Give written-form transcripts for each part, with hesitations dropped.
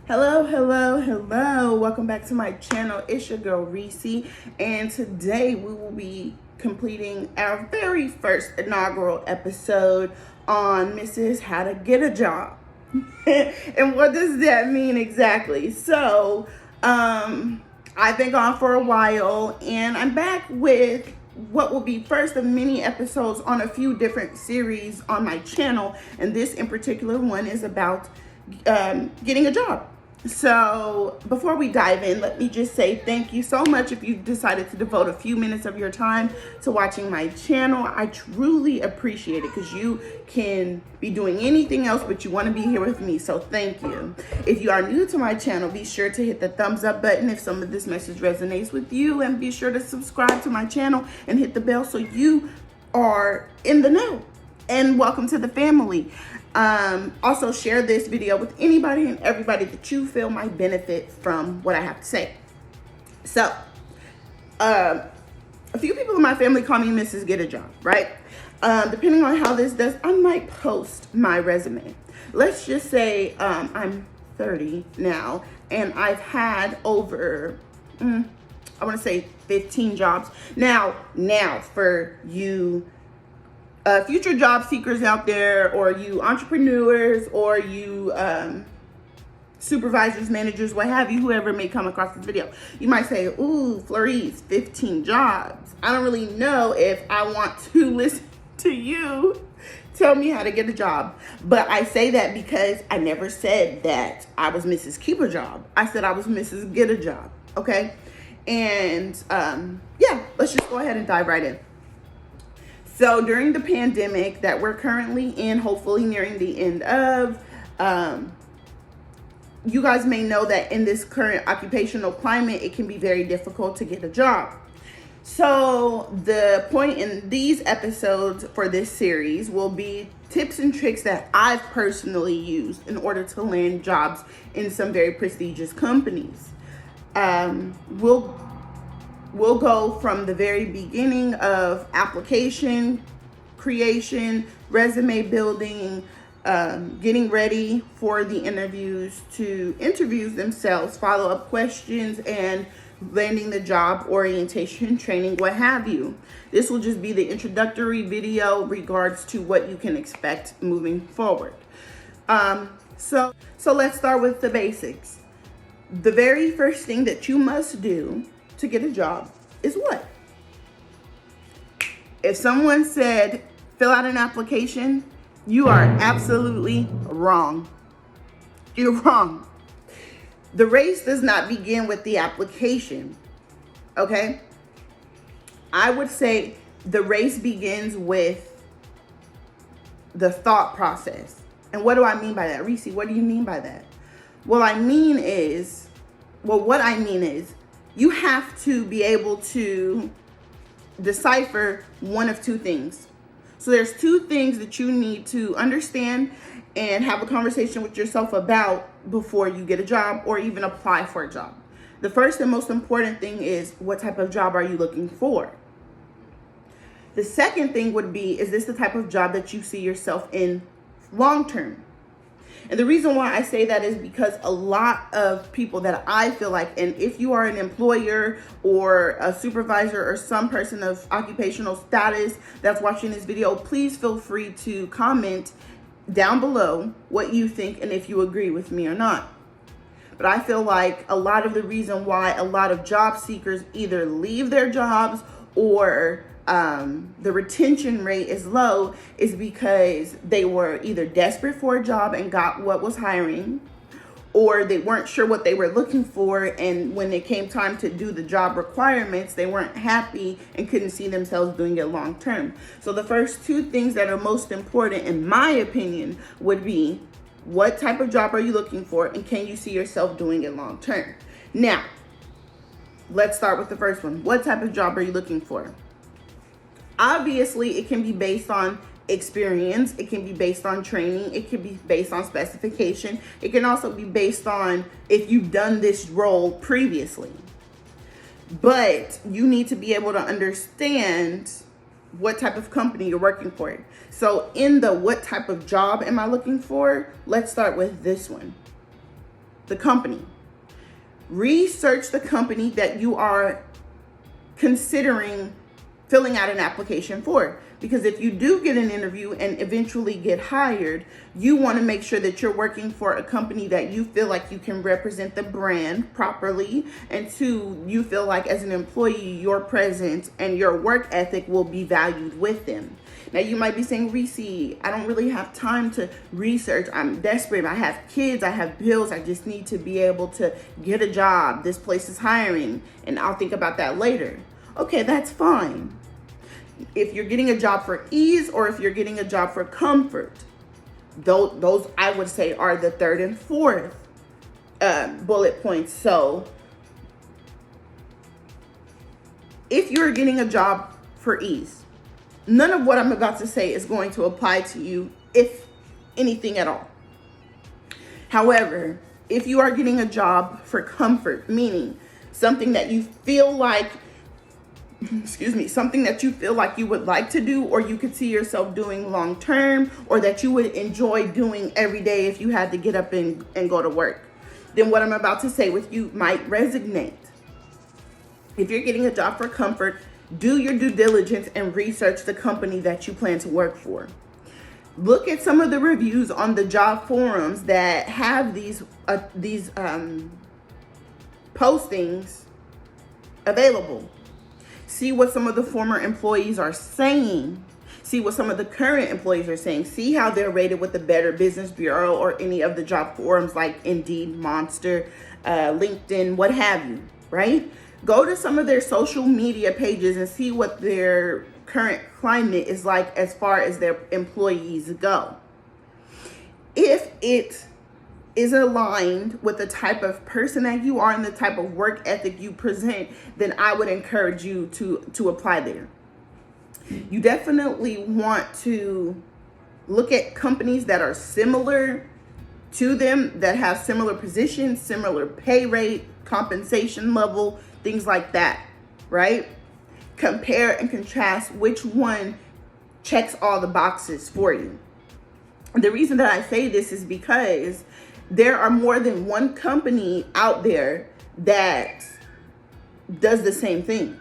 Hello, hello, hello. Welcome back to my channel. It's your girl Reese, and today we will be completing our very first inaugural episode on Mrs. How to Get a Job. And what does that mean exactly? So, I've been gone for a while, and I'm back with what will be first of many episodes on a few different series on my channel, and this in particular one is about getting a job. So before we dive in, let me just say thank you so much if you decided to devote a few minutes of your time to watching my channel. I truly appreciate it because you can be doing anything else, but you want to be here with me. So thank you. If you are new to my channel, be sure to hit the thumbs up button if some of this message resonates with you, and be sure to subscribe to my channel and hit the bell so you are in the know. And welcome to the family. Also share this video with anybody and everybody that you feel might benefit from what I have to say. So, a few people in my family call me Mrs. Get a Job, right? Depending on how this does, I might post my resume. Let's just say I'm 30 now, and I've had over, I want to say 15 jobs. Now for you future job seekers out there, or you entrepreneurs, or you supervisors, managers, what have you, whoever may come across this video, you might say, ooh, Florice, 15 jobs. I don't really know if I want to listen to you tell me how to get a job. But I say that because I never said that I was Mrs. Keep a Job. I said I was Mrs. Get a Job, okay? And yeah, let's just go ahead and dive right in. So during the pandemic that we're currently in, hopefully nearing the end of, you guys may know that in this current occupational climate, it can be very difficult to get a job. So the point in these episodes for this series will be tips and tricks that I've personally used in order to land jobs in some very prestigious companies. We'll go from the very beginning of application creation, resume building, getting ready for the interviews, to interviews themselves, follow-up questions, and landing the job, orientation, training, what have you. This will just be the introductory video regards to what you can expect moving forward. So let's start with the basics. The very first thing that you must do to get a job is what? If someone said, fill out an application, you are absolutely wrong. You're wrong. The race does not begin with the application, okay? I would say the race begins with the thought process. And what do I mean by that? Reese, what do you mean by that? What I mean is, you have to be able to decipher one of two things. So there's two things that you need to understand and have a conversation with yourself about before you get a job or even apply for a job. The first and most important thing is, what type of job are you looking for? The second thing would be, is this the type of job that you see yourself in long term? And the reason why I say that is because a lot of people that I feel like, and if you are an employer or a supervisor or some person of occupational status that's watching this video, please feel free to comment down below what you think and if you agree with me or not. But I feel like a lot of the reason why a lot of job seekers either leave their jobs or the retention rate is low is because they were either desperate for a job and got what was hiring, or they weren't sure what they were looking for, and when it came time to do the job requirements, they weren't happy and couldn't see themselves doing it long term. So the first two things that are most important, in my opinion, would be, what type of job are you looking for, and can you see yourself doing it long term? Now, let's start with the first one. What type of job are you looking for? Obviously, it can be based on experience. It can be based on training. It can be based on specification. It can also be based on if you've done this role previously. But you need to be able to understand what type of company you're working for. So in the what type of job am I looking for, let's start with this one. the company. Research the company that you are considering filling out an application for. Because if you do get an interview and eventually get hired, you want to make sure that you're working for a company that you feel like you can represent the brand properly, and two, you feel like as an employee, your presence and your work ethic will be valued with them. Now you might be saying, Reese, I don't really have time to research. I'm desperate. I have kids. I have bills. I just need to be able to get a job. This place is hiring, and I'll think about that later. Okay, that's fine. If you're getting a job for ease or if you're getting a job for comfort, those I would say are the third and fourth bullet points. So if you're getting a job for ease, none of what I'm about to say is going to apply to you, if anything at all. However, if you are getting a job for comfort, meaning something that you feel like something that you feel like you would like to do, or you could see yourself doing long term, or that you would enjoy doing every day if you had to get up and go to work, then what I'm about to say with you might resonate. If you're getting a job for comfort, do your due diligence and research the company that you plan to work for. Look at some of the reviews on the job forums that have these postings available. See what some of the former employees are saying. See what some of the current employees are saying. See how they're rated with the Better Business Bureau or any of the job forums like Indeed, Monster, LinkedIn, what have you, right? Go to some of their social media pages and see what their current climate is like as far as their employees go. If it is aligned with the type of person that you are and the type of work ethic you present, then I would encourage you to apply there. You definitely want to look at companies that are similar to them, that have similar positions, similar pay rate, compensation level, things like that, right? Compare and contrast which one checks all the boxes for you. The reason that I say this is because there are more than one company out there that does the same thing.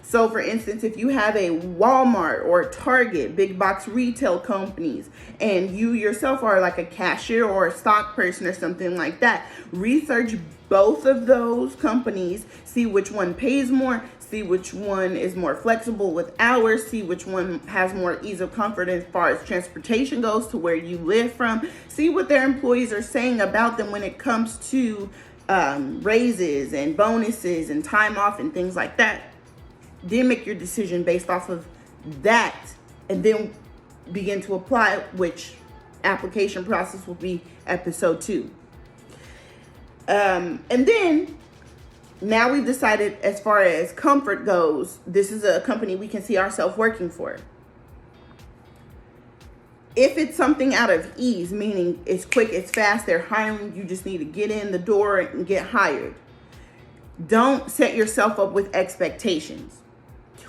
So for instance, if you have a Walmart or Target, big box retail companies, and you yourself are like a cashier or a stock person or something like that, research both of those companies, see which one pays more, see which one is more flexible with hours, see which one has more ease of comfort as far as transportation goes to where you live from, see what their employees are saying about them when it comes to raises and bonuses and time off and things like that. Then make your decision based off of that, and then begin to apply, which application process will be episode 2. And then now we've decided as far as comfort goes, this is a company we can see ourselves working for. If it's something out of ease, meaning it's quick, it's fast, they're hiring, you just need to get in the door and get hired, don't set yourself up with expectations.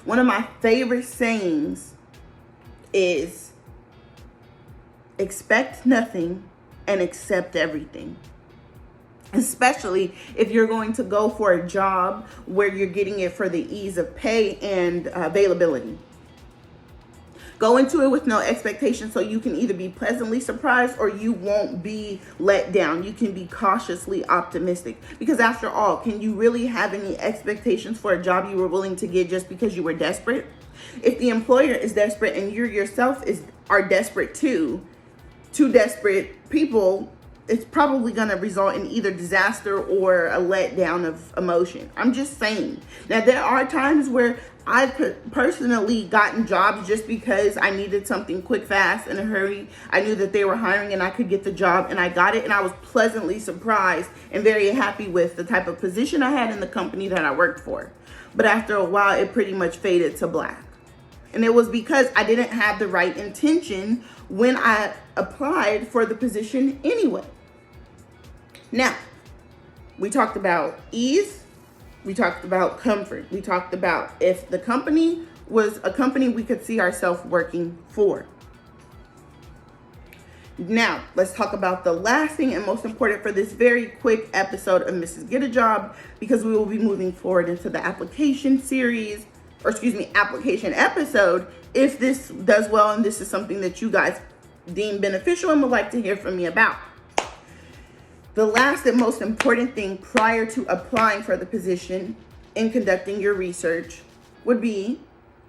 One of my favorite sayings is expect nothing and accept everything. Especially if you're going to go for a job where you're getting it for the ease of pay and availability. Go into it with no expectation so you can either be pleasantly surprised or you won't be let down. You can be cautiously optimistic. Because after all, can you really have any expectations for a job you were willing to get just because you were desperate? If the employer is desperate and you yourself are desperate too, two desperate people, it's probably going to result in either disaster or a letdown of emotion. I'm just saying. Now, there are times where I've personally gotten jobs just because I needed something quick, fast, in a hurry. I knew that they were hiring and I could get the job, and I got it, and I was pleasantly surprised and very happy with the type of position I had in the company that I worked for. But after a while, it pretty much faded to black. And it was because I didn't have the right intention when I applied for the position anyway. Now, we talked about ease. We talked about comfort. We talked about if the company was a company we could see ourselves working for. Now, let's talk about the last thing and most important for this very quick episode of Mrs. Get a Job, because we will be moving forward into the application series, or excuse me, application episode, if this does well and this is something that you guys deem beneficial and would like to hear from me about. The last and most important thing prior to applying for the position in conducting your research would be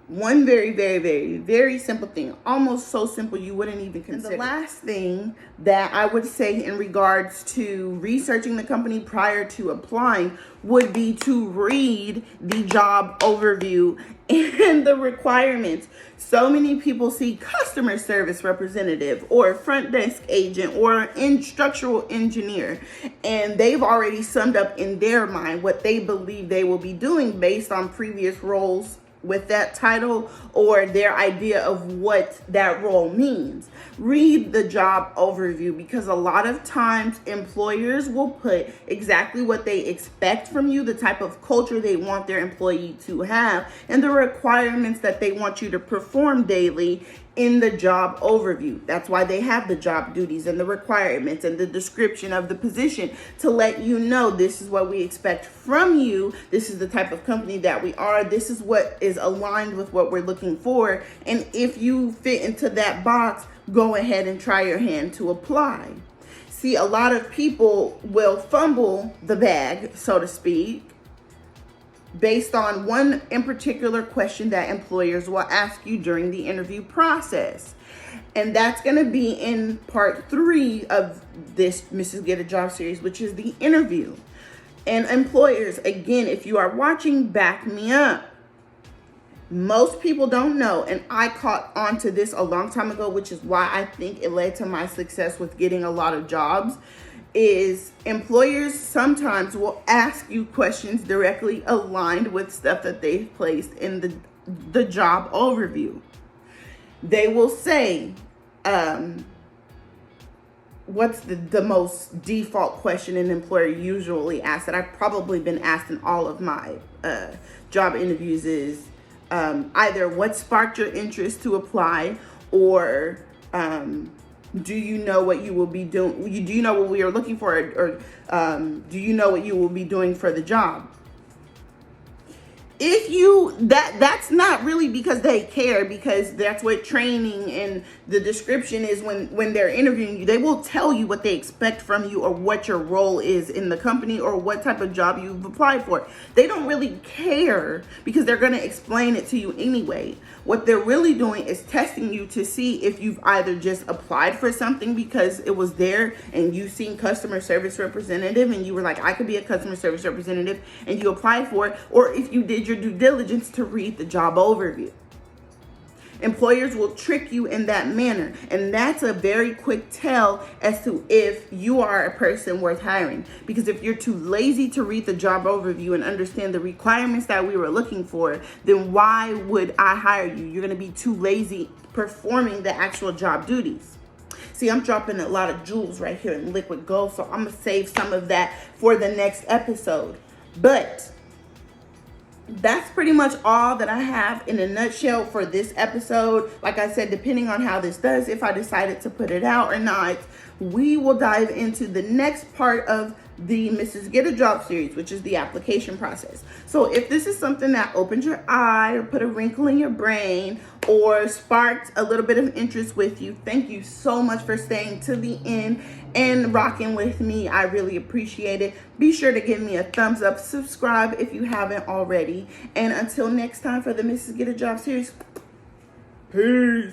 one very simple thing, almost so simple you wouldn't even consider. And the last thing that I would say in regards to researching the company prior to applying would be to read the job overview and the requirements. So many people see customer service representative or front desk agent or structural engineer, and they've already summed up in their mind what they believe they will be doing based on previous roles with that title or their idea of what that role means. Read the job overview, because a lot of times employers will put exactly what they expect from you, the type of culture they want their employee to have, and the requirements that they want you to perform daily in the job overview. That's why they have the job duties and the requirements and the description of the position, to let you know this is what we expect from you. This is the type of company that we are. This is what is aligned with what we're looking for. And if you fit into that box, go ahead and try your hand to apply. See, a lot of people will fumble the bag, so to speak, based on one in particular question that employers will ask you during the interview process. And that's going to be in part 3 of this Mrs. Get a Job series, which is the interview. And employers, again, if you are watching, back me up. Most people don't know, and I caught on to this a long time ago, which is why I think it led to my success with getting a lot of jobs, is employers sometimes will ask you questions directly aligned with stuff that they've placed in the job overview. They will say, what's the most default question an employer usually asks that I've probably been asked in all of my job interviews is either what sparked your interest to apply, or do you know what you will be doing? Do you know what we are looking for, or do you know what you will be doing for the job? If you, that's not really because they care, because that's what training and the description is when they're interviewing you. They will tell you what they expect from you, or what your role is in the company, or what type of job you've applied for. They don't really care, because they're going to explain it to you anyway. What they're really doing is testing you to see if you've either just applied for something because it was there and you've seen customer service representative and you were like, I could be a customer service representative, and you applied for it, or if you did your due diligence to read the job overview. Employers will trick you in that manner, and that's a very quick tell as to if you are a person worth hiring. Because if you're too lazy to read the job overview and understand the requirements that we were looking for, then why would I hire you? You're going to be too lazy performing the actual job duties. See, I'm dropping a lot of jewels right here in liquid gold, so I'm going to save some of that for the next episode. But that's pretty much all that I have in a nutshell for this episode. Like I said, depending on how this does, if I decided to put it out or not, we will dive into the next part of the Mrs. Get a Job series, which is the application process. So if this is something that opened your eye or put a wrinkle in your brain or sparked a little bit of interest with you, thank you so much for staying to the end and rocking with me. I really appreciate it. Be sure to give me a thumbs up, subscribe if you haven't already. And until next time for the Mrs. Get a Job series, peace.